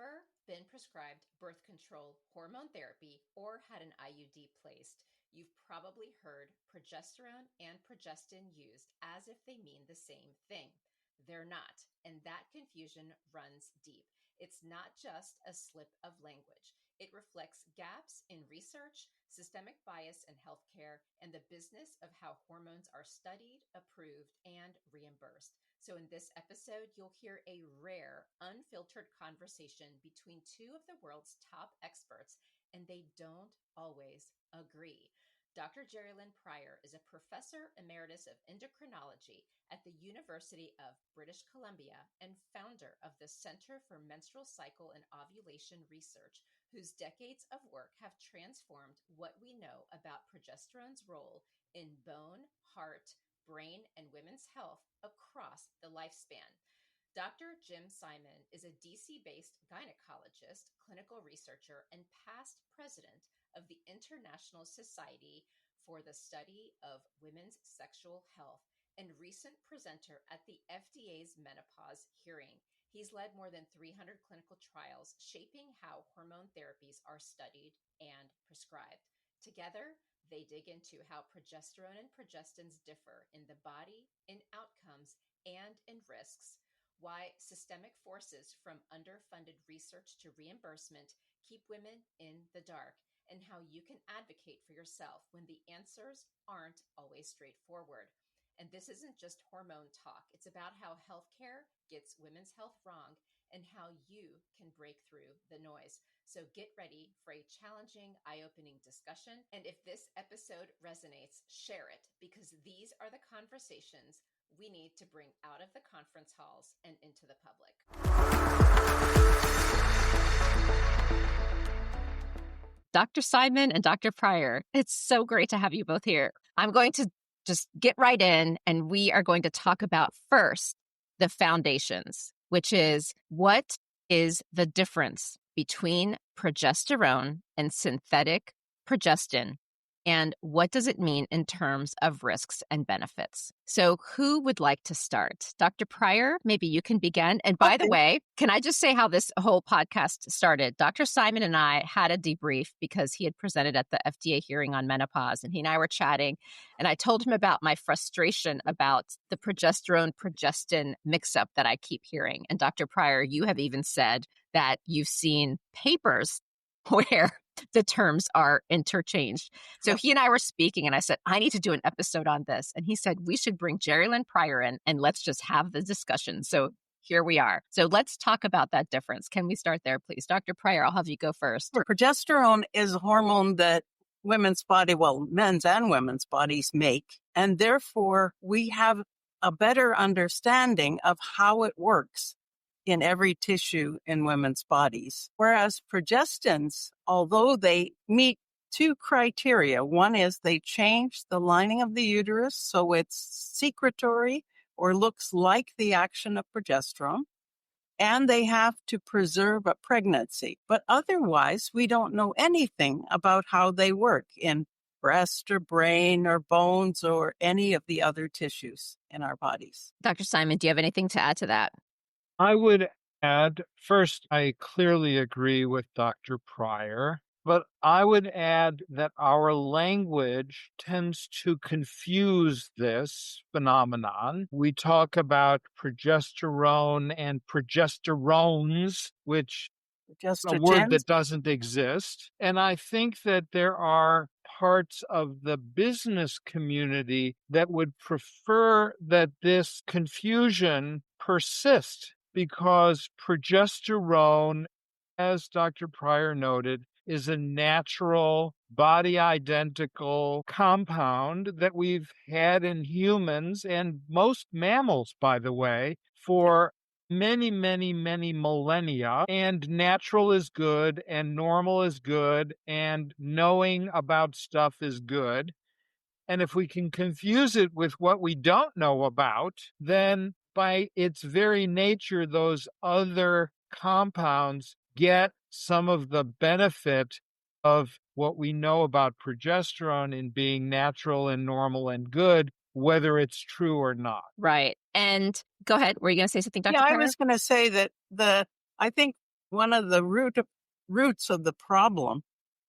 ever been prescribed birth control, hormone therapy, or had an IUD placed, you've probably heard progesterone and progestin used as if they mean the same thing. They're not, and that confusion runs deep. It's not just a slip of language. It reflects gaps in research, systemic bias in healthcare, and the business of how hormones are studied, approved, and reimbursed. So in this episode, you'll hear a rare, unfiltered conversation between two of the world's top experts, and they don't always agree. Dr. Jerilynn Prior is a professor emeritus of endocrinology at the University of British Columbia and founder of the Center for Menstrual Cycle and Ovulation Research, whose decades of work have transformed what we know about progesterone's role in bone, heart, brain, and women's health across the lifespan. Dr. Jim Simon is a DC-based gynecologist, clinical researcher, and past president of the International Society for the Study of Women's Sexual Health and recent presenter at the FDA's menopause hearing. He's led more than 300 clinical trials shaping how hormone therapies are studied and prescribed. Together, they dig into how progesterone and progestins differ in the body, in outcomes, and in risks, why systemic forces from underfunded research to reimbursement keep women in the dark, and how you can advocate for yourself when the answers aren't always straightforward. And this isn't just hormone talk. It's about how healthcare gets women's health wrong and how you can break through the noise. So get ready for a challenging, eye-opening discussion. And if this episode resonates, share it, because these are the conversations we need to bring out of the conference halls and into the public. Dr. Simon and Dr. Prior, it's so great to have you both here. I'm going to just get right in, and we are going to talk about first the foundations, which is what is the difference between progesterone and synthetic progestin, and what does it mean in terms of risks and benefits? So who would like to start? Dr. Prior, maybe you can begin. And by the way, can I just say how this whole podcast started? Dr. Simon and I had a debrief because he had presented at the FDA hearing on menopause, and he and I were chatting, and I told him about my frustration about the progesterone-progestin mix-up that I keep hearing. And Dr. Prior, you have even said that you've seen papers where the terms are interchanged. So he and I were speaking, and I said, I need to do an episode on this. And he said, we should bring Jerilynn Prior in and let's just have the discussion. So here we are. So let's talk about that difference. Can we start there, please? Dr. Prior, I'll have you go first. Progesterone is a hormone that men's and women's bodies make. And therefore, we have a better understanding of how it works in every tissue in women's bodies. Whereas progestins, although they meet two criteria, one is they change the lining of the uterus so it's secretory or looks like the action of progesterone, and they have to preserve a pregnancy. But otherwise, we don't know anything about how they work in breast or brain or bones or any of the other tissues in our bodies. Dr. Simon, do you have anything to add to that? I would add, first, I clearly agree with Dr. Prior, but I would add that our language tends to confuse this phenomenon. We talk about progesterone and progesterones, which is a word that doesn't exist. And I think that there are parts of the business community that would prefer that this confusion persist, because progesterone, as Dr. Prior noted, is a natural, body-identical compound that we've had in humans and most mammals, by the way, for many, many, many millennia. And natural is good, and normal is good, and knowing about stuff is good. And if we can confuse it with what we don't know about, then by its very nature, those other compounds get some of the benefit of what we know about progesterone in being natural and normal and good, whether it's true or not. Right. And go ahead. Were you going to say something, Dr. Prior? I was going to say that I think one of the roots of the problem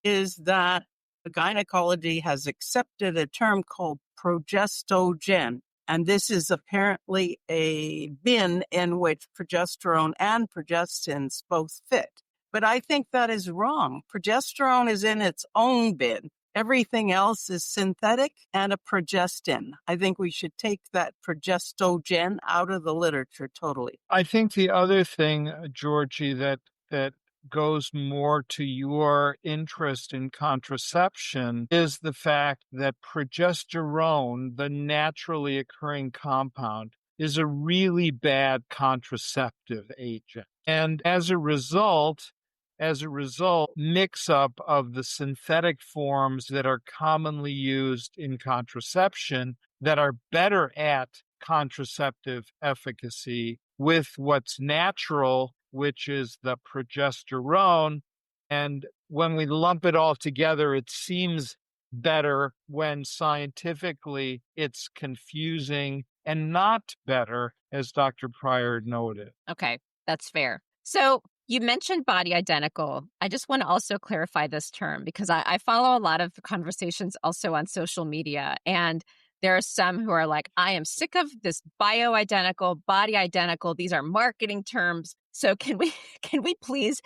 is that gynecology has accepted a term called progestogen. And this is apparently a bin in which progesterone and progestins both fit. But I think that is wrong. Progesterone is in its own bin. Everything else is synthetic and a progestin. I think we should take that progestogen out of the literature totally. I think the other thing, Georgie, that goes more to your interest in contraception is the fact that progesterone, the naturally occurring compound, is a really bad contraceptive agent. And as a result, mix-up of the synthetic forms that are commonly used in contraception that are better at contraceptive efficacy with what's natural, which is the progesterone. And when we lump it all together, it seems better when scientifically it's confusing and not better, as Dr. Prior noted. Okay, that's fair. So you mentioned body identical. I just want to also clarify this term because I follow a lot of conversations also on social media, and there are some who are like, I am sick of this bioidentical, body identical. These are marketing terms. So can we please,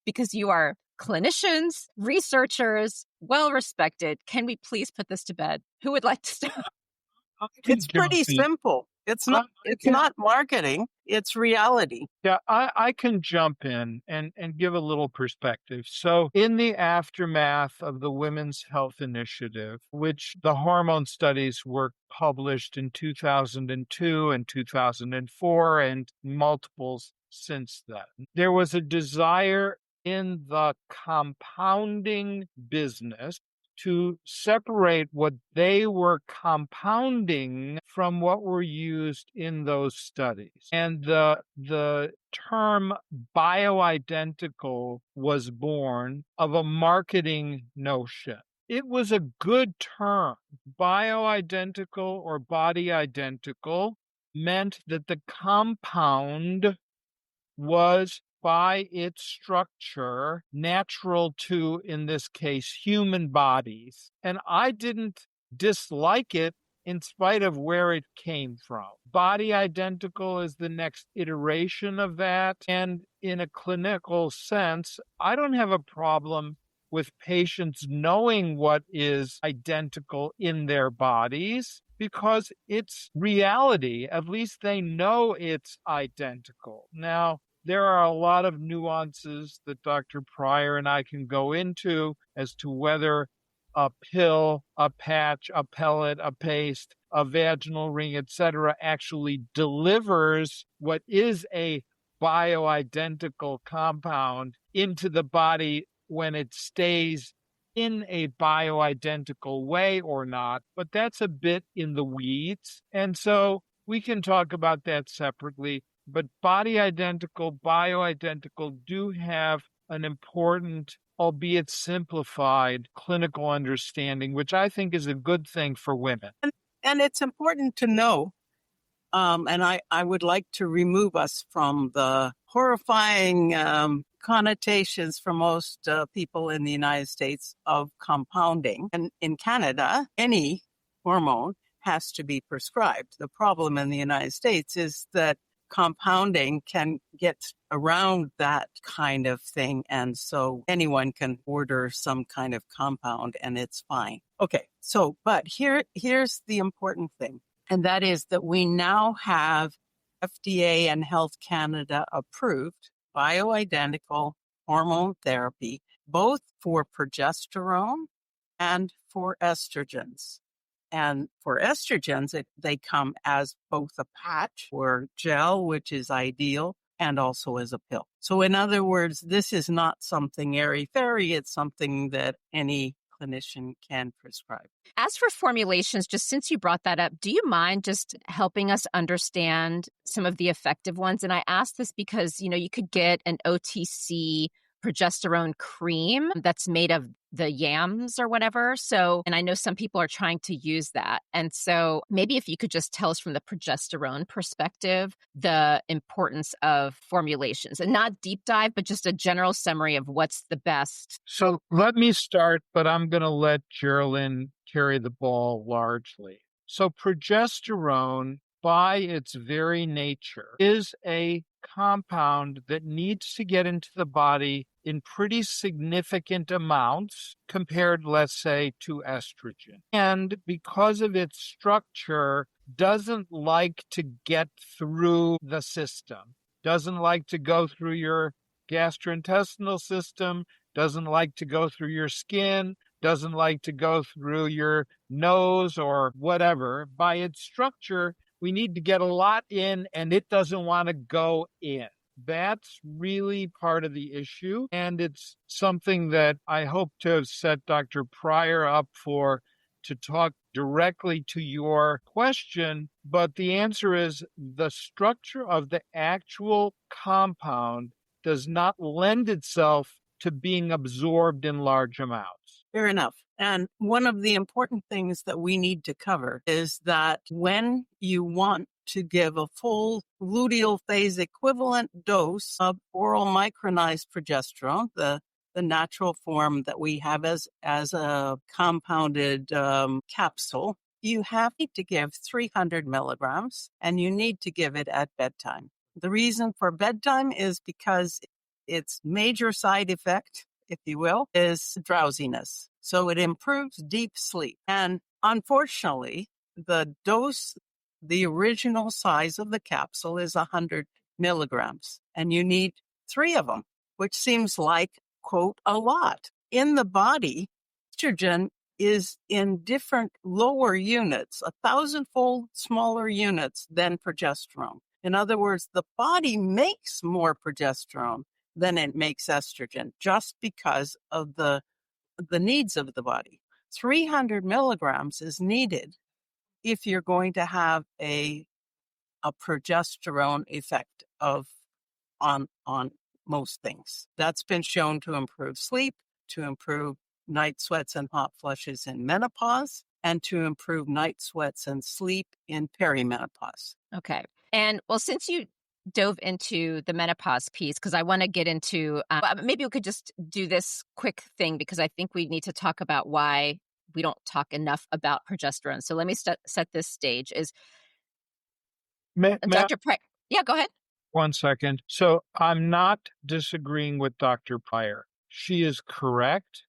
because you are clinicians, researchers, well-respected, can we please put this to bed? Who would like to start? It's pretty simple. It's not marketing. It's reality. Yeah, I can jump in and give a little perspective. So in the aftermath of the Women's Health Initiative, which the hormone studies were published in 2002 and 2004 and multiples since then, there was a desire in the compounding business to separate what they were compounding from what were used in those studies. And the term bioidentical was born of a marketing notion. It was a good term. Bioidentical or body identical meant that the compound was by its structure, natural to, in this case, human bodies. And I didn't dislike it in spite of where it came from. Body identical is the next iteration of that. And in a clinical sense, I don't have a problem with patients knowing what is identical in their bodies because it's reality. At least they know it's identical. Now, there are a lot of nuances that Dr. Prior and I can go into as to whether a pill, a patch, a pellet, a paste, a vaginal ring, etc., actually delivers what is a bioidentical compound into the body when it stays in a bioidentical way or not. But that's a bit in the weeds. And so we can talk about that separately. But body identical, bioidentical do have an important, albeit simplified, clinical understanding, which I think is a good thing for women. And it's important to know, and I would like to remove us from the horrifying connotations for most people in the United States of compounding. And in Canada, any hormone has to be prescribed. The problem in the United States is that compounding can get around that kind of thing. And so anyone can order some kind of compound and it's fine. Okay. So, but here's the important thing. And that is that we now have FDA and Health Canada approved bioidentical hormone therapy, both for progesterone and for estrogens. And for estrogens, they come as both a patch or gel, which is ideal, and also as a pill. So in other words, this is not something airy-fairy. It's something that any clinician can prescribe. As for formulations, just since you brought that up, do you mind just helping us understand some of the effective ones? And I ask this because, you could get an OTC progesterone cream that's made of the yams or whatever. So, and I know some people are trying to use that. And so maybe if you could just tell us from the progesterone perspective, the importance of formulations and not deep dive, but just a general summary of what's the best. So let me start, but I'm going to let Jerilynn carry the ball largely. So progesterone, by its very nature, is a compound that needs to get into the body in pretty significant amounts compared, let's say, to estrogen. And because of its structure, doesn't like to get through the system, doesn't like to go through your gastrointestinal system, doesn't like to go through your skin, doesn't like to go through your nose or whatever. By its structure, we need to get a lot in, and it doesn't want to go in. That's really part of the issue. And it's something that I hope to have set Dr. Prior up for to talk directly to your question. But the answer is the structure of the actual compound does not lend itself to being absorbed in large amounts. Fair enough. And one of the important things that we need to cover is that when you want to give a full luteal phase equivalent dose of oral micronized progesterone, the natural form that we have as a compounded capsule, you have to give 300 milligrams, and you need to give it at bedtime. The reason for bedtime is because its major side effect, if you will, is drowsiness. So it improves deep sleep. And unfortunately, the dose, the original size of the capsule is 100 milligrams, and you need 3 of them, which seems like, quote, a lot. In the body, estrogen is in different lower units, 1,000-fold smaller units than progesterone. In other words, the body makes more progesterone than it makes estrogen just because of the needs of the body. 300 milligrams is needed if you're going to have a progesterone effect on most things. That's been shown to improve sleep, to improve night sweats and hot flushes in menopause, and to improve night sweats and sleep in perimenopause. Okay. And well, since you dove into the menopause piece, because I want to get into, maybe we could just do this quick thing, because I think we need to talk about why we don't talk enough about progesterone. So let me set this stage. Is Dr. Prior? Yeah, go ahead. 1 second. So I'm not disagreeing with Dr. Prior. She is correct,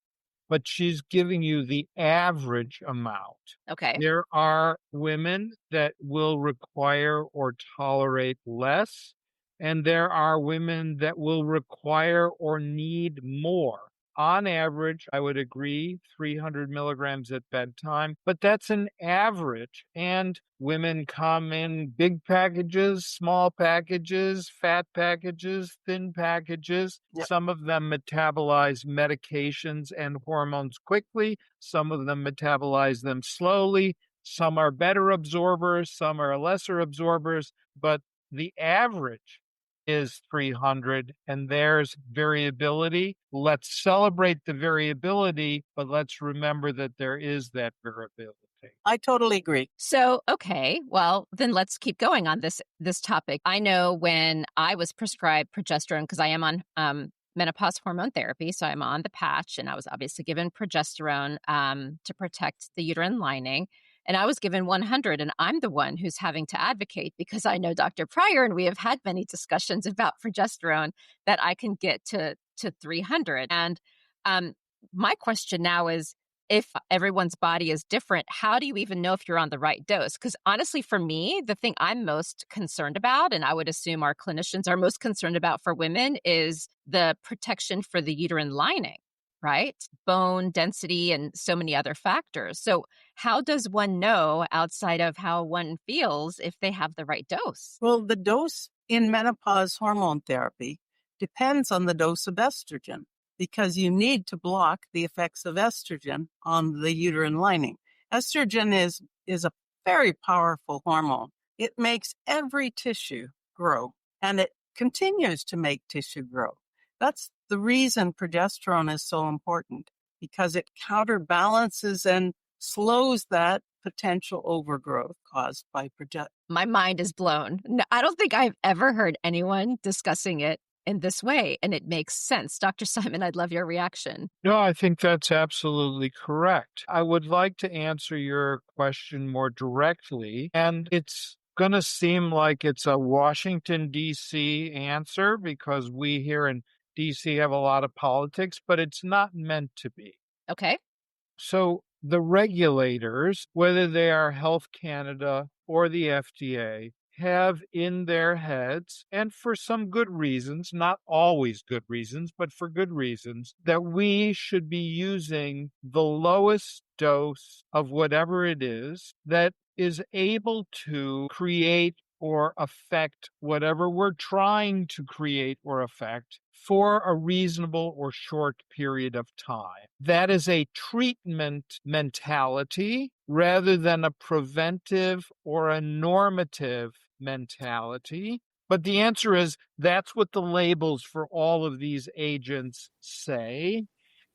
but she's giving you the average amount. Okay. There are women that will require or tolerate less, and there are women that will require or need more. On average, I would agree, 300 milligrams at bedtime, but that's an average. And women come in big packages, small packages, fat packages, thin packages. Yep. Some of them metabolize medications and hormones quickly. Some of them metabolize them slowly. Some are better absorbers, some are lesser absorbers, but the average is 300, and there's variability. Let's celebrate the variability, but let's remember that there is that variability. I totally agree. So, okay, well, then let's keep going on this topic. I know when I was prescribed progesterone, because I am on menopause hormone therapy, so I'm on the patch, and I was obviously given progesterone to protect the uterine lining. And I was given 100, and I'm the one who's having to advocate, because I know Dr. Prior, and we have had many discussions about progesterone, that I can get to 300. And my question now is, if everyone's body is different, how do you even know if you're on the right dose? Because honestly, for me, the thing I'm most concerned about, and I would assume our clinicians are most concerned about for women, is the protection for the uterine lining, right? Bone density and so many other factors. So how does one know, outside of how one feels, if they have the right dose? Well, the dose in menopause hormone therapy depends on the dose of estrogen, because you need to block the effects of estrogen on the uterine lining. Estrogen is a very powerful hormone. It makes every tissue grow, and it continues to make tissue grow. That's the reason progesterone is so important, because it counterbalances and slows that potential overgrowth caused by progesterone. My mind is blown. No, I don't think I've ever heard anyone discussing it in this way, and it makes sense. Dr. Simon, I'd love your reaction. No, I think that's absolutely correct. I would like to answer your question more directly, and it's going to seem like it's a Washington, D.C. answer because we here in D.C. have a lot of politics, but it's not meant to be. Okay. So the regulators, whether they are Health Canada or the FDA, have in their heads, and for some good reasons, not always good reasons, but for good reasons, that we should be using the lowest dose of whatever it is that is able to create or affect whatever we're trying to create or affect for a reasonable or short period of time. That is a treatment mentality rather than a preventive or a normative mentality. But the answer is that's what the labels for all of these agents say,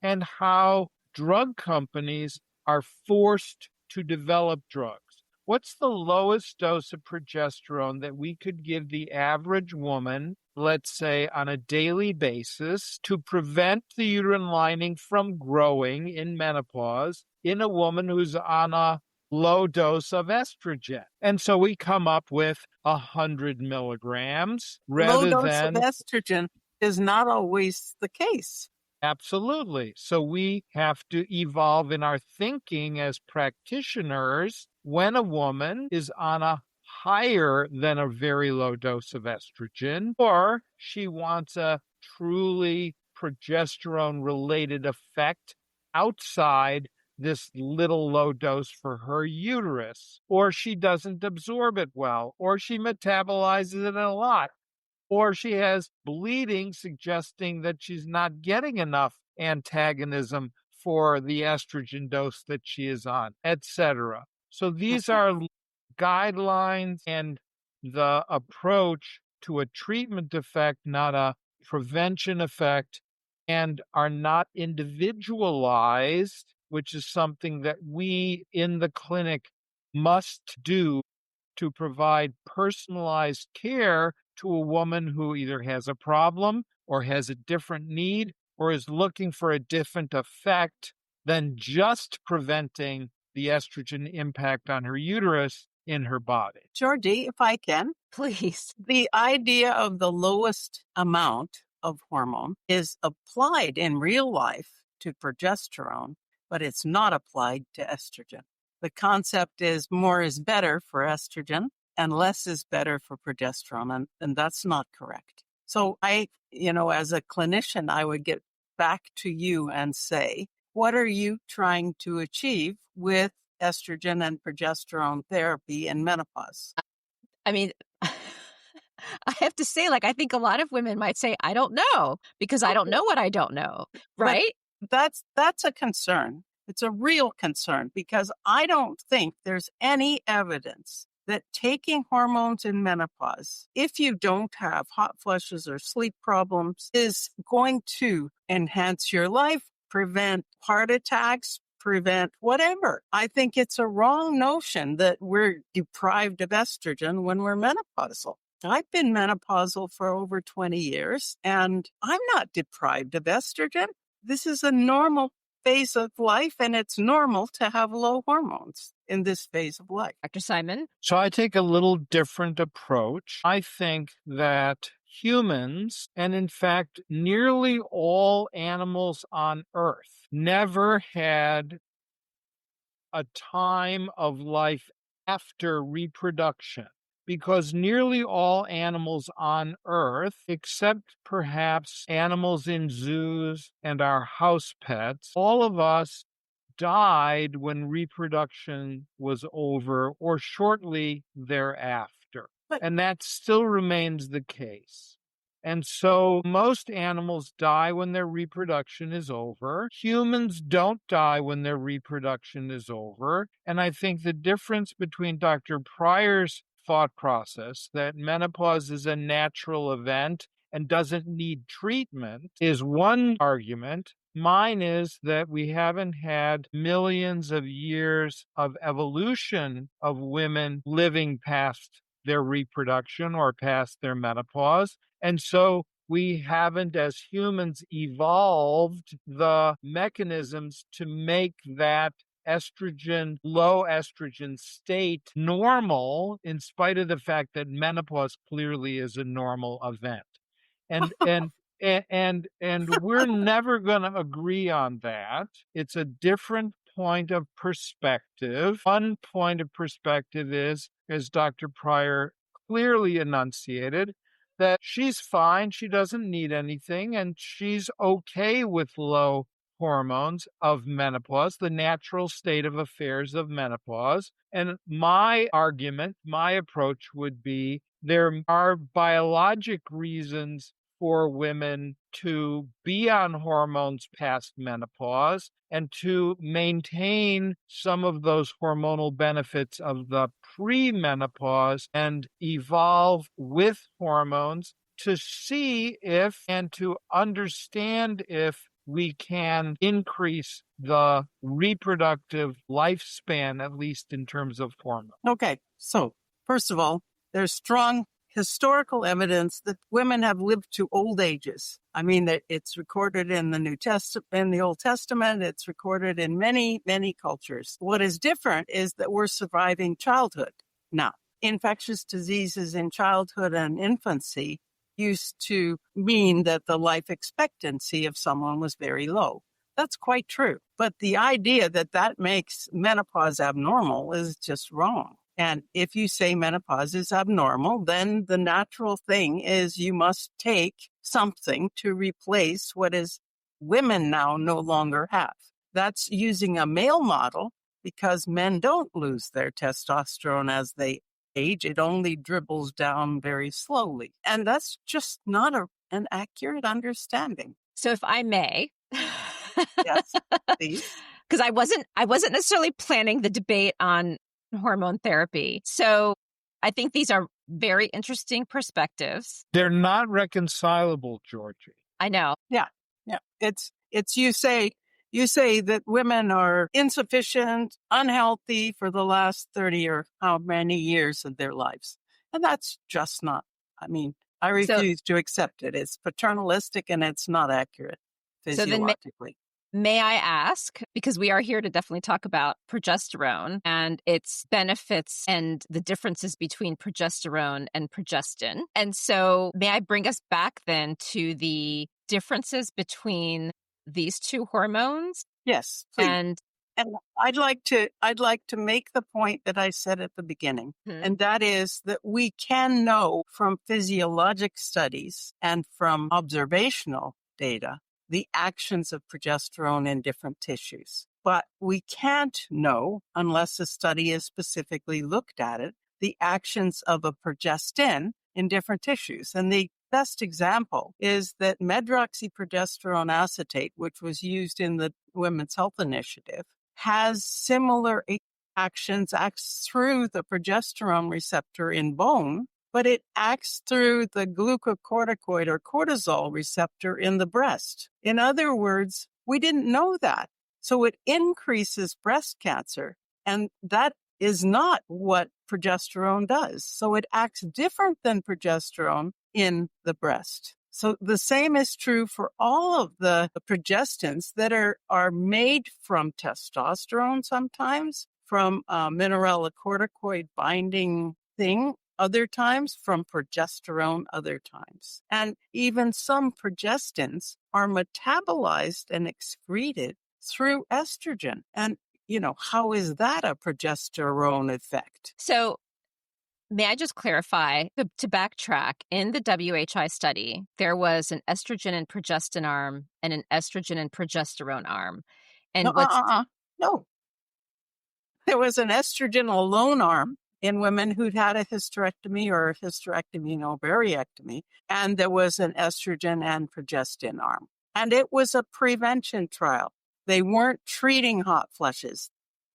and how drug companies are forced to develop drugs. What's the lowest dose of progesterone that we could give the average woman, let's say on a daily basis, to prevent the uterine lining from growing in menopause in a woman who's on a low dose of estrogen? And so we come up with 100 milligrams rather Low dose of than... estrogen is not always the case. Absolutely. So we have to evolve in our thinking as practitioners when a woman is on a higher than a very low dose of estrogen, or she wants a truly progesterone related effect outside this little low dose for her uterus, or she doesn't absorb it well, or she metabolizes it a lot, or she has bleeding suggesting that she's not getting enough antagonism for the estrogen dose that she is on, etc. So these are guidelines and the approach to a treatment effect, not a prevention effect, and are not individualized, which is something that we in the clinic must do to provide personalized care to a woman who either has a problem or has a different need or is looking for a different effect than just preventing the estrogen impact on her uterus in her body. Georgie, if I can, Please. the idea of the lowest amount of hormone is applied in real life to progesterone, but it's not applied to estrogen. The concept is more is better for estrogen and less is better for progesterone, and that's not correct. So as a clinician, I would get back to you and say, what are you trying to achieve with estrogen and progesterone therapy in menopause? I mean, I have to say, I think a lot of women might say, I don't know, because I don't know what I don't know, right? But that's a concern. It's a real concern because I don't think there's any evidence that taking hormones in menopause, if you don't have hot flushes or sleep problems, is going to enhance your life, prevent heart attacks, prevent whatever. I think it's a wrong notion that we're deprived of estrogen when we're menopausal. I've been menopausal for over 20 years, and I'm not deprived of estrogen. This is a normal phase of life, and it's normal to have low hormones in this phase of life. Dr. Simon? So I take a little different approach. I think that humans, and in fact, nearly all animals on Earth, never had a time of life after reproduction, because nearly all animals on Earth, except perhaps animals in zoos and our house pets, all of us died when reproduction was over or shortly thereafter. And that still remains the case. And so most animals die when their reproduction is over. Humans don't die when their reproduction is over. And I think the difference between Dr. Prior's thought process that menopause is a natural event and doesn't need treatment is one argument. Mine is that we haven't had millions of years of evolution of women living past their reproduction or past their menopause. And so we haven't, as humans, evolved the mechanisms to make that low estrogen state normal, in spite of the fact that menopause clearly is a normal event. And we're never going to agree on that. It's a different point of perspective. One point of perspective is, as Dr. Prior clearly enunciated, that she's fine, she doesn't need anything, and she's okay with low hormones of menopause, the natural state of affairs of menopause. And my argument, my approach would be there are biologic reasons for women to be on hormones past menopause and to maintain some of those hormonal benefits of the premenopause and evolve with hormones to see if and to understand if we can increase the reproductive lifespan, at least in terms of hormones. Okay, so first of all, there's strong historical evidence that women have lived to old ages. I mean, it's recorded in the New Testament, in the Old Testament. It's recorded in many, many cultures. What is different is that we're surviving childhood. Now, infectious diseases in childhood and infancy used to mean that the life expectancy of someone was very low. That's quite true. But the idea that that makes menopause abnormal is just wrong. And if you say menopause is abnormal, then the natural thing is you must take something to replace what is women now no longer have. That's using a male model because men don't lose their testosterone as they age. It only dribbles down very slowly. And that's just not an accurate understanding. So if I may, yes, please. Because I wasn't necessarily planning the debate on hormone therapy. So I think these are very interesting perspectives. They're not reconcilable, Georgie. I know. Yeah. It's you say that women are insufficient, unhealthy for the last 30 or how many years of their lives. And that's just not, I refuse to accept it. It's paternalistic and it's not accurate physiologically. May I ask, because we are here to definitely talk about progesterone and its benefits and the differences between progesterone and progestin. And so may I bring us back then to the differences between these two hormones? Yes, please. And I'd like to make the point that I said at the beginning, and that is that we can know from physiologic studies and from observational data the actions of progesterone in different tissues. But we can't know, unless a study has specifically looked at it, the actions of a progestin in different tissues. And the best example is that medroxyprogesterone acetate, which was used in the Women's Health Initiative, has similar actions, acts through the progesterone receptor in bone, but it acts through the glucocorticoid or cortisol receptor in the breast. In other words, we didn't know that. So it increases breast cancer, and that is not what progesterone does. So it acts different than progesterone in the breast. So the same is true for all of the progestins that are made from testosterone sometimes, from mineralocorticoid binding thing, other times from progesterone, other times. And even some progestins are metabolized and excreted through estrogen. And, how is that a progesterone effect? So may I just clarify, to backtrack, in the WHI study, there was an estrogen and progestin arm and an estrogen and progesterone arm. And No. There was an estrogen alone arm in women who'd had a hysterectomy or a hysterectomy and ovariectomy, and there was an estrogen and progestin arm. And it was a prevention trial. They weren't treating hot flushes.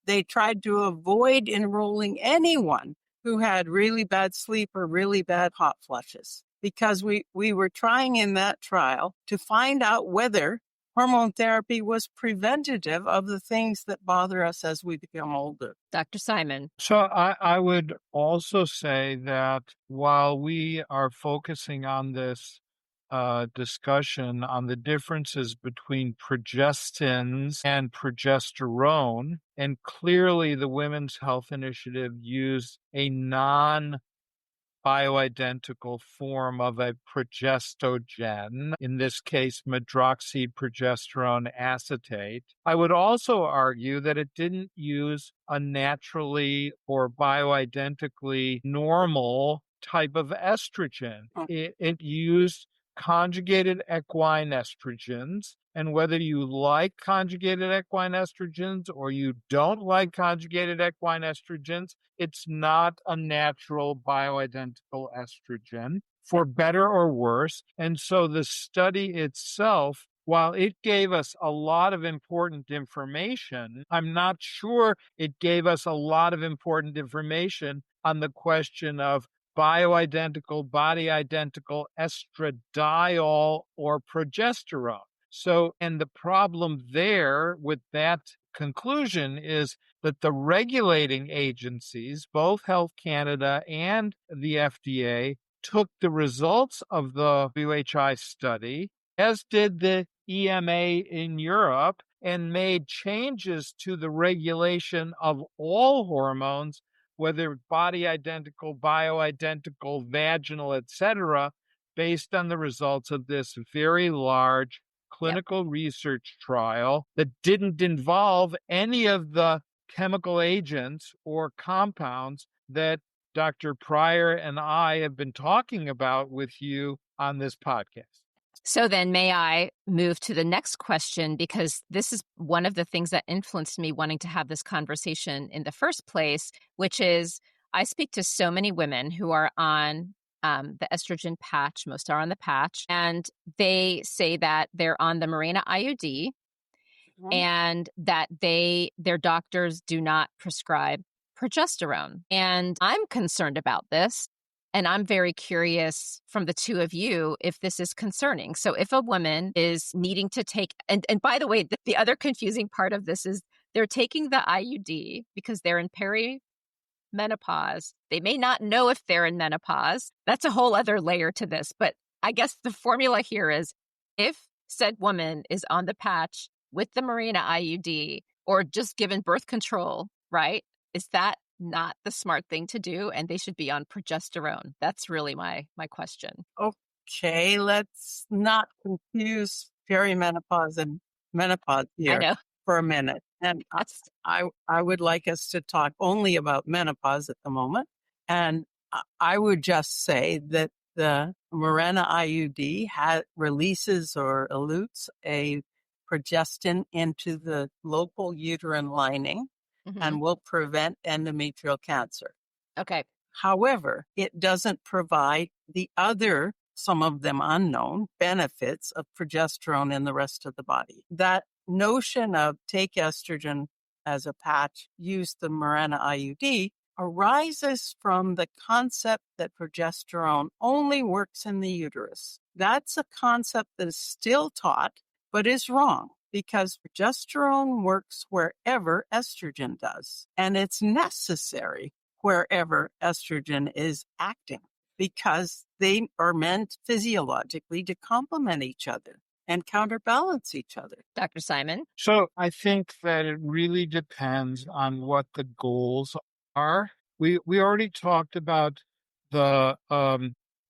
They tried to avoid enrolling anyone who had really bad sleep or really bad hot flushes because we were trying in that trial to find out whether hormone therapy was preventative of the things that bother us as we become older. Dr. Simon. So I would also say that while we are focusing on this discussion on the differences between progestins and progesterone, and clearly the Women's Health Initiative used a bioidentical form of a progestogen, in this case, medroxyprogesterone acetate. I would also argue that it didn't use a naturally or bioidentically normal type of estrogen. It used conjugated equine estrogens. And whether you like conjugated equine estrogens or you don't like conjugated equine estrogens, it's not a natural bioidentical estrogen, for better or worse. And so the study itself, while it gave us a lot of important information, I'm not sure it gave us a lot of important information on the question of bioidentical, body identical estradiol or progesterone. So, and the problem there with that conclusion is that the regulating agencies, both Health Canada and the FDA, took the results of the WHI study, as did the EMA in Europe, and made changes to the regulation of all hormones, whether body identical, bioidentical, vaginal, etc., based on the results of this very large clinical research trial that didn't involve any of the chemical agents or compounds that Dr. Prior and I have been talking about with you on this podcast. So then may I move to the next question, because this is one of the things that influenced me wanting to have this conversation in the first place, which is I speak to so many women who are on the estrogen patch. Most are on the patch, and they say that they're on the Mirena IUD and that their doctors do not prescribe progesterone. And I'm concerned about this. And I'm very curious from the two of you if this is concerning. So if a woman is needing to take, and by the way, the other confusing part of this is they're taking the IUD because they're in perimenopause. They may not know if they're in menopause. That's a whole other layer to this. But I guess the formula here is if said woman is on the patch with the Mirena IUD or just given birth control, right? Is that not the smart thing to do, and they should be on progesterone? That's really my question. Okay, let's not confuse perimenopause and menopause here for a minute. And I would like us to talk only about menopause at the moment. And I would just say that the Mirena IUD releases or elutes a progestin into the local uterine lining and will prevent endometrial cancer. Okay. However, it doesn't provide the other, some of them unknown, benefits of progesterone in the rest of the body. That notion of take estrogen as a patch, use the Mirena IUD, arises from the concept that progesterone only works in the uterus. That's a concept that is still taught, but is wrong, because progesterone works wherever estrogen does, and it's necessary wherever estrogen is acting, because they are meant physiologically to complement each other and counterbalance each other. Dr. Simon? So I think that it really depends on what the goals are. We already talked about the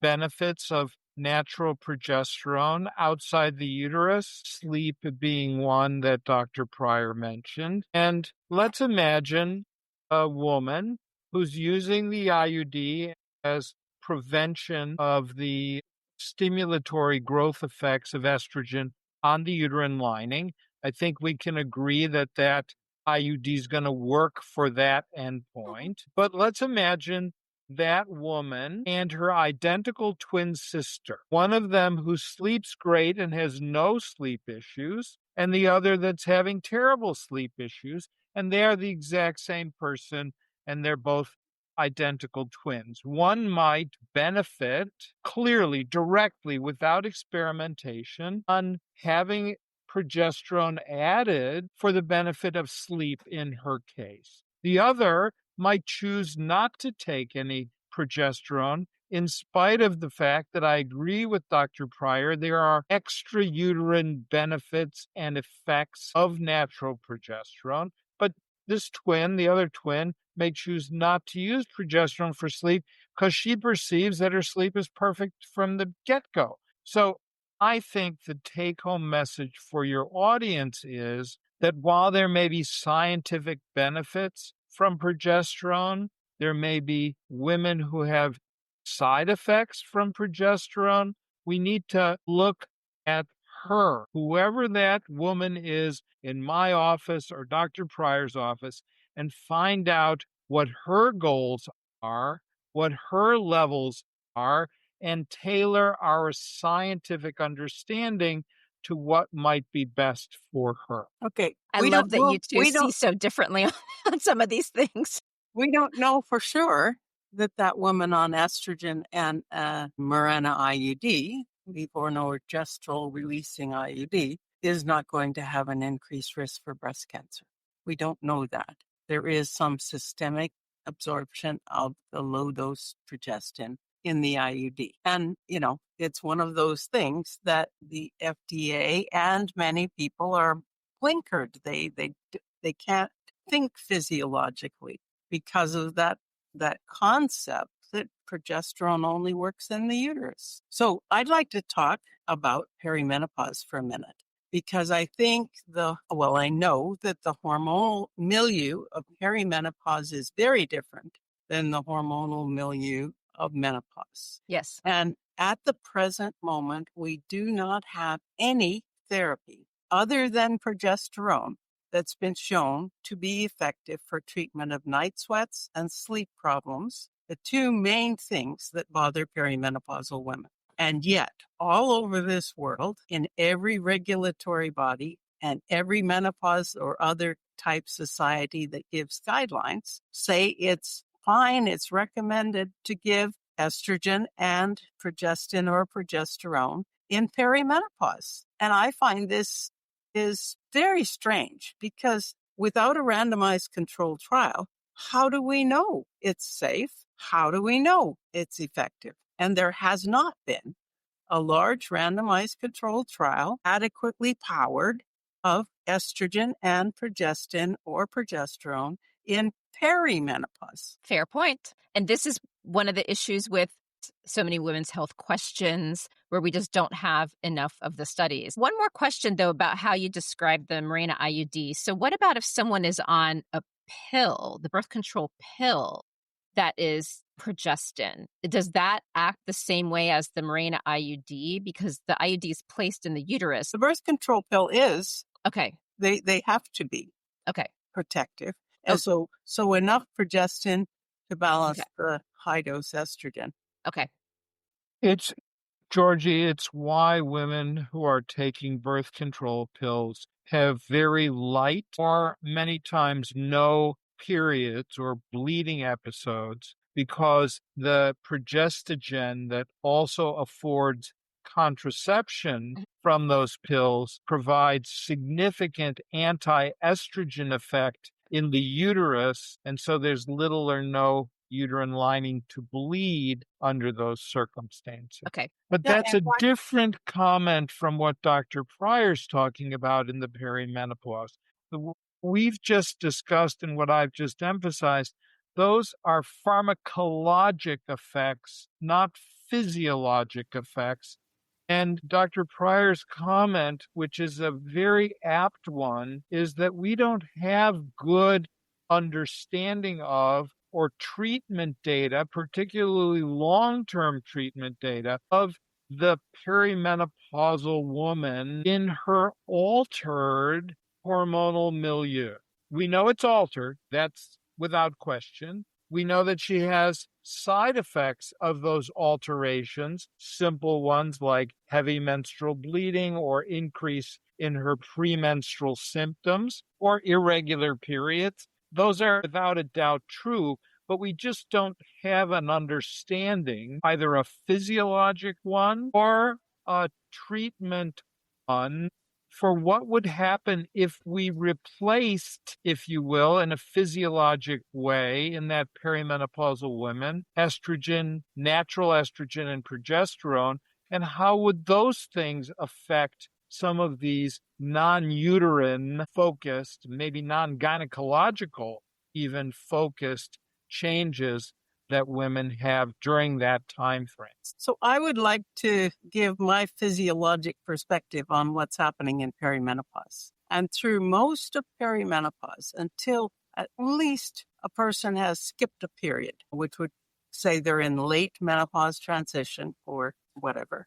benefits of natural progesterone outside the uterus, sleep being one that Dr. Prior mentioned. And let's imagine a woman who's using the IUD as prevention of the stimulatory growth effects of estrogen on the uterine lining. I think we can agree that IUD is going to work for that endpoint. But let's imagine that woman and her identical twin sister, one of them who sleeps great and has no sleep issues, and the other that's having terrible sleep issues, and they are the exact same person, and they're both identical twins. One might benefit clearly, directly, without experimentation, on having progesterone added for the benefit of sleep in her case. The other might choose not to take any progesterone, in spite of the fact that I agree with Dr. Prior, there are extrauterine benefits and effects of natural progesterone. But this twin, the other twin, may choose not to use progesterone for sleep because she perceives that her sleep is perfect from the get-go. So I think the take-home message for your audience is that while there may be scientific benefits from progesterone, there may be women who have side effects from progesterone. We need to look at her, whoever that woman is in my office or Dr. Prior's office, and find out what her goals are, what her levels are, and tailor our scientific understanding to what might be best for her. Okay. I love that you two see so differently on some of these things. We don't know for sure that woman on estrogen and Mirena IUD, levonorgestrel releasing IUD, is not going to have an increased risk for breast cancer. We don't know that. There is some systemic absorption of the low dose progestin in the IUD. And, it's one of those things that the FDA and many people are blinkered. They can't think physiologically because of that concept that progesterone only works in the uterus. So I'd like to talk about perimenopause for a minute, because I think I know that the hormonal milieu of perimenopause is very different than the hormonal milieu of menopause. Yes. And at the present moment, we do not have any therapy other than progesterone that's been shown to be effective for treatment of night sweats and sleep problems, the two main things that bother perimenopausal women. And yet, all over this world, in every regulatory body and every menopause or other type society that gives guidelines, say it's fine, it's recommended to give estrogen and progestin or progesterone in perimenopause. And I find this is very strange, because without a randomized controlled trial, how do we know it's safe? How do we know it's effective? And there has not been a large randomized controlled trial adequately powered of estrogen and progestin or progesterone in perimenopause. Fair point. And this is one of the issues with so many women's health questions, where we just don't have enough of the studies. One more question, though, about how you describe the Mirena IUD. So what about if someone is on a pill, the birth control pill, that is progestin? Does that act the same way as the Mirena IUD? Because the IUD is placed in the uterus. The birth control pill is. Okay. They have to be. Okay. Protective. And so enough progestin to balance the high dose estrogen. Okay. Georgie, it's why women who are taking birth control pills have very light or many times no periods or bleeding episodes, because the progestogen that also affords contraception from those pills provides significant anti-estrogen effect in the uterus, and so there's little or no uterine lining to bleed under those circumstances. Okay. But that's a different comment from what Dr. Prior's talking about in the perimenopause. We've just discussed, and what I've just emphasized, those are pharmacologic effects, not physiologic effects. And Dr. Prior's comment, which is a very apt one, is that we don't have good understanding of or treatment data, particularly long-term treatment data, of the perimenopausal woman in her altered hormonal milieu. We know it's altered, that's without question. We know that she has side effects of those alterations, simple ones like heavy menstrual bleeding or increase in her premenstrual symptoms or irregular periods. Those are without a doubt true, but we just don't have an understanding, either a physiologic one or a treatment one, for what would happen if we replaced, if you will, in a physiologic way in that perimenopausal woman, estrogen, natural estrogen and progesterone, and how would those things affect some of these non-uterine focused, maybe non-gynecological even focused changes that women have during that time frame. So I would like to give my physiologic perspective on what's happening in perimenopause. And through most of perimenopause, until at least a person has skipped a period, which would say they're in late menopause transition or whatever,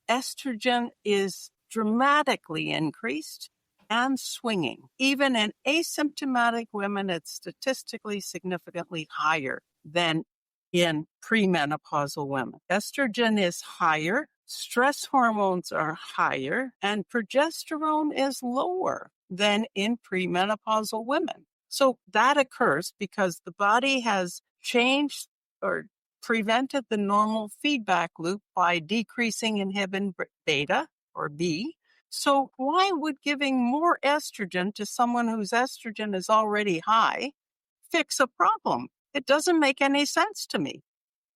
estrogen is dramatically increased and swinging. Even in asymptomatic women, it's statistically significantly higher than in premenopausal women. Estrogen is higher, stress hormones are higher, and progesterone is lower than in premenopausal women. So that occurs because the body has changed or prevented the normal feedback loop by decreasing inhibin beta or B. So why would giving more estrogen to someone whose estrogen is already high fix a problem? It doesn't make any sense to me.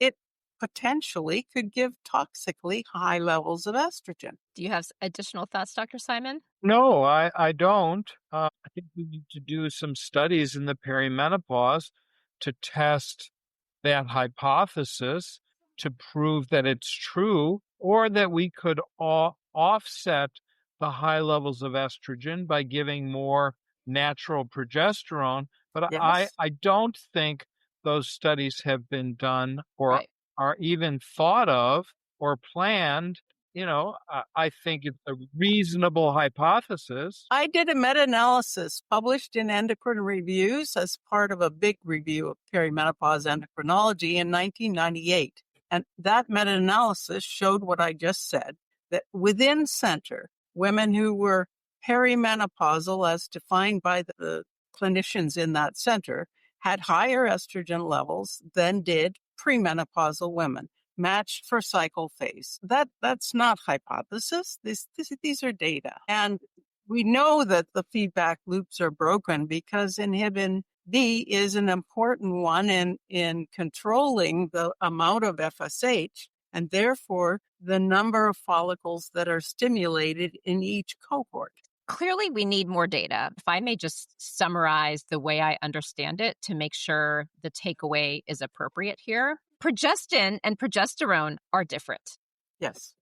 It potentially could give toxically high levels of estrogen. Do you have additional thoughts, Dr. Simon? No, I don't. I think we need to do some studies in the perimenopause to test that hypothesis to prove that it's true, or that we could offset the high levels of estrogen by giving more natural progesterone. But Yes. I don't think those studies have been done or Right. are even thought of or planned. I think it's a reasonable hypothesis. I did a meta-analysis published in Endocrine Reviews as part of a big review of perimenopause endocrinology in 1998. And that meta-analysis showed what I just said, that within center, women who were perimenopausal, as defined by the clinicians in that center, had higher estrogen levels than did premenopausal women, matched for cycle phase. That's not hypothesis. These are data. And we know that the feedback loops are broken because inhibin B is an important one in controlling the amount of FSH and therefore the number of follicles that are stimulated in each cohort. Clearly, we need more data. If I may just summarize the way I understand it to make sure the takeaway is appropriate here. Progestin and progesterone are different. Yes.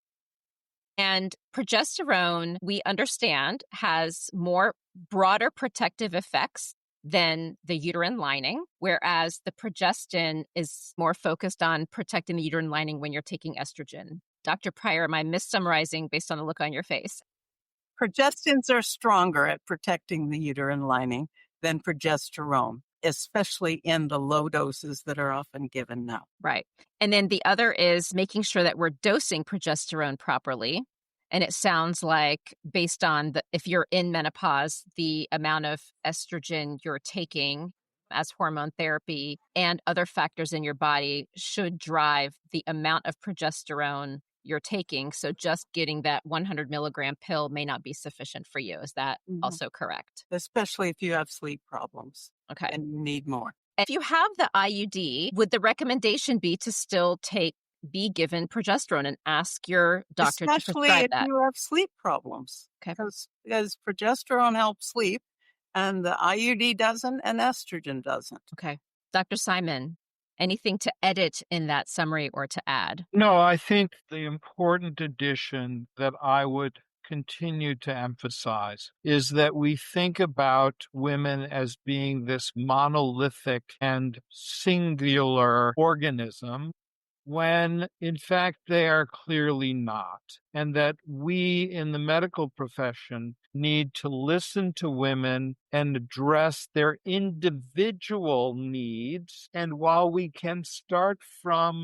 And progesterone, we understand, has more broader protective effects than the uterine lining, whereas the progestin is more focused on protecting the uterine lining when you're taking estrogen. Dr. Prior, am I missummarizing based on the look on your face? Progestins are stronger at protecting the uterine lining than progesterone, especially in the low doses that are often given now. Right. And then the other is making sure that we're dosing progesterone properly. And it sounds like based on if you're in menopause, the amount of estrogen you're taking as hormone therapy and other factors in your body should drive the amount of progesterone you're taking. So just getting that 100 milligram pill may not be sufficient for you. Is that also correct? Especially if you have sleep problems. Okay. And you need more. If you have the IUD, would the recommendation be to still be given progesterone and ask your doctor to Especially prescribe if that? you have sleep problems. Okay. Because progesterone helps sleep and the IUD doesn't and estrogen doesn't. Okay. Dr. Simon, anything to edit in that summary or to add? No, I think the important addition that I would continue to emphasize is that we think about women as being this monolithic and singular organism when in fact they are clearly not, and that we in the medical profession need to listen to women and address their individual needs. And while we can start from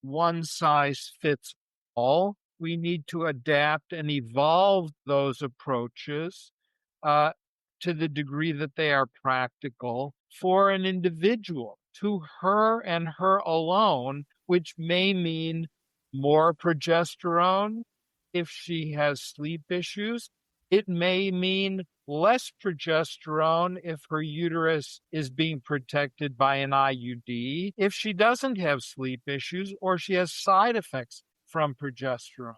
one size fits all, we need to adapt and evolve those approaches to the degree that they are practical for an individual. to her and her alone, which may mean more progesterone if she has sleep issues. It may mean less progesterone if her uterus is being protected by an IUD, if she doesn't have sleep issues or she has side effects from progesterone.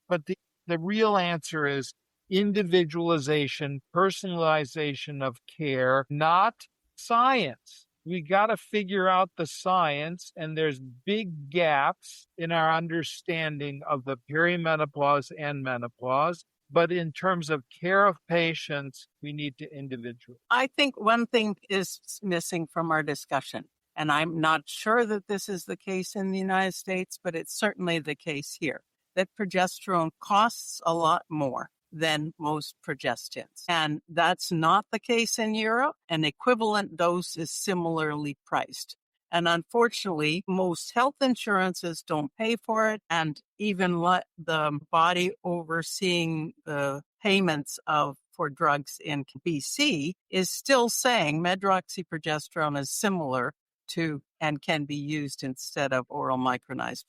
But the real answer is individualization, personalization of care, not science. We got to figure out the science, and there's big gaps in our understanding of the perimenopause and menopause. But in terms of care of patients, we need to individualize. I think one thing is missing from our discussion, and I'm not sure that this is the case in the United States, but it's certainly the case here, that progesterone costs a lot more than most progestins. And that's not the case in Europe. An equivalent dose is similarly priced. And unfortunately, most health insurances don't pay for it. And even the body overseeing the payments for drugs in BC is still saying medroxyprogesterone is similar to and can be used instead of oral micronized,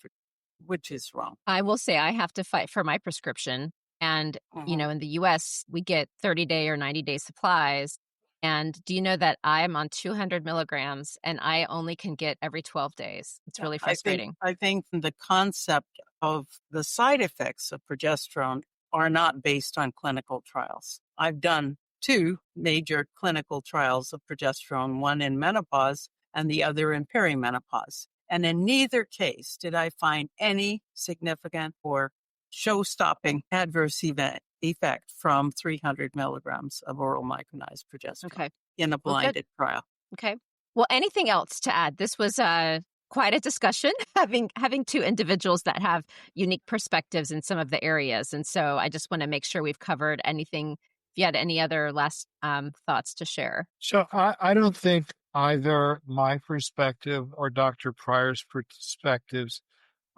which is wrong. I will say I have to fight for my prescription. And, in the US, we get 30-day or 90-day supplies. And do you know that I'm on 200 milligrams and I only can get every 12 days? It's really frustrating. I think the concept of the side effects of progesterone are not based on clinical trials. I've done 2 major clinical trials of progesterone, one in menopause and the other in perimenopause. And in neither case did I find any significant or show-stopping adverse effect from 300 milligrams of oral micronized progesterone in a blinded trial. Okay. Well, anything else to add? This was quite a discussion, having 2 individuals that have unique perspectives in some of the areas. And so I just want to make sure we've covered anything. If you had any other last thoughts to share. So I don't think either my perspective or Dr. Prior's perspectives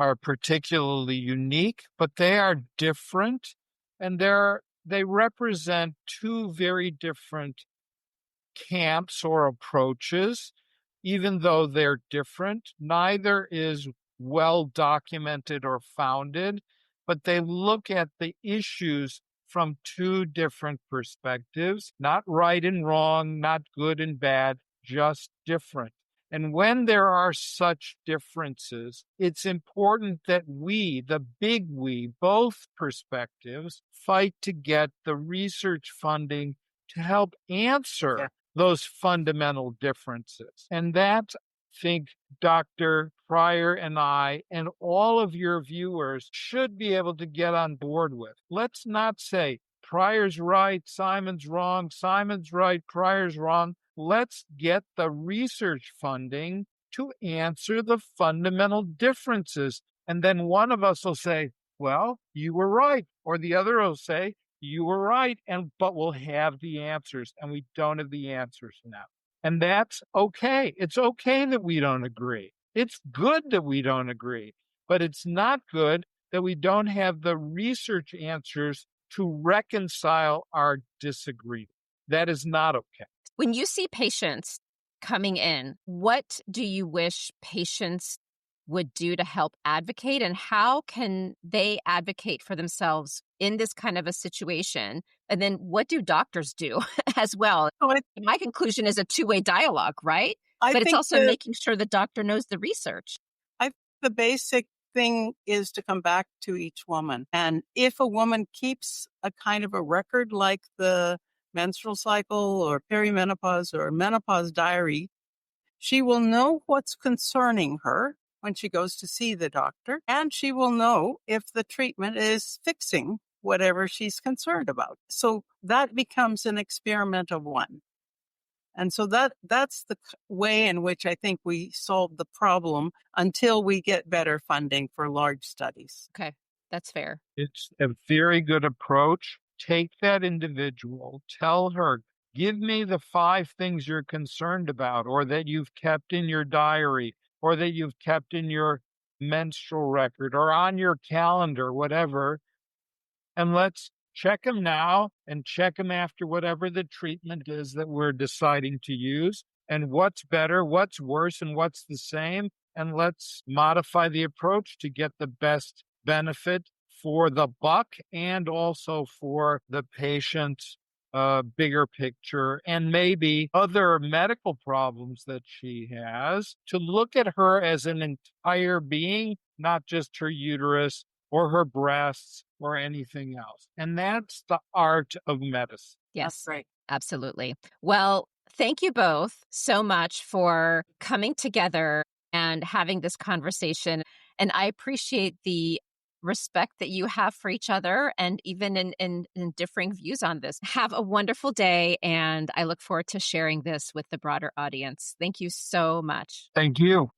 are particularly unique, but they are different, and they represent 2 very different camps or approaches. Even though they're different, neither is well documented or founded, but they look at the issues from 2 different perspectives, not right and wrong, not good and bad, just different. And when there are such differences, it's important that we, the big we, both perspectives, fight to get the research funding to help answer those fundamental differences. And that, I think, Dr. Prior and I and all of your viewers should be able to get on board with. Let's not say Prior's right, Simon's wrong, Simon's right, Prior's wrong. Let's get the research funding to answer the fundamental differences. And then one of us will say, well, you were right. Or the other will say, you were right, but we'll have the answers, and we don't have the answers now. And that's okay. It's okay that we don't agree. It's good that we don't agree, but it's not good that we don't have the research answers to reconcile our disagreement. That is not okay. When you see patients coming in, what do you wish patients would do to help advocate, and how can they advocate for themselves in this kind of a situation? And then what do doctors do as well? My conclusion is a 2-way dialogue, right? But it's also making sure the doctor knows the research. I think the basic thing is to come back to each woman. And if a woman keeps a kind of a record like the menstrual cycle or perimenopause or menopause diary, she will know what's concerning her when she goes to see the doctor, and she will know if the treatment is fixing whatever she's concerned about. So that becomes an experiment of one. And so that's the way in which I think we solve the problem until we get better funding for large studies. Okay, that's fair. It's a very good approach. Take that individual, tell her, give me the 5 things you're concerned about, or that you've kept in your diary, or that you've kept in your menstrual record, or on your calendar, whatever. And let's check them now and check them after whatever the treatment is that we're deciding to use. and what's better, what's worse, and what's the same. And let's modify the approach to get the best benefit for the buck and also for the patient's bigger picture and maybe other medical problems that she has, to look at her as an entire being, not just her uterus or her breasts or anything else. And that's the art of medicine. Yes, That's right. Absolutely. Well, thank you both so much for coming together and having this conversation. And I appreciate the respect that you have for each other and even in differing views on this. Have a wonderful day. And I look forward to sharing this with the broader audience. Thank you so much. Thank you.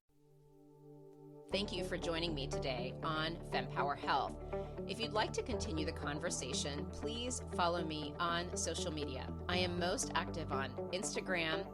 Thank you for joining me today on Fempower Health. If you'd like to continue the conversation, please follow me on social media. I am most active on Instagram,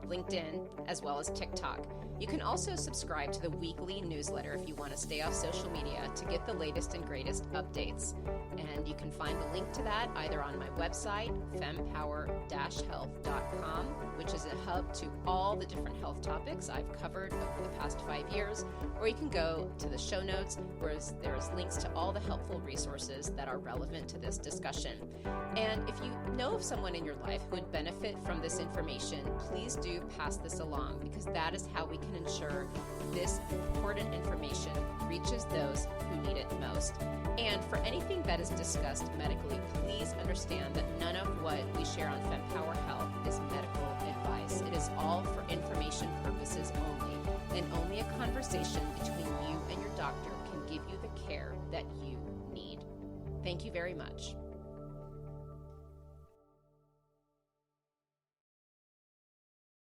LinkedIn, as well as TikTok. You can also subscribe to the weekly newsletter if you want to stay off social media to get the latest and greatest updates. And you can find the link to that either on my website, fempower-health.com, which is a hub to all the different health topics I've covered over the past 5 years, or you can go to the show notes where there's links to all the helpful resources that are relevant to this discussion. And if you know of someone in your life who would benefit from this information, please do pass this along, because that is how we can ensure this important information reaches those who need it most. And for anything that is discussed medically, please understand that none of what we share on Fempower Health is medical advice. It is all for information purposes only, and only a conversation between you and your doctor can give you the care that you need. Thank you very much.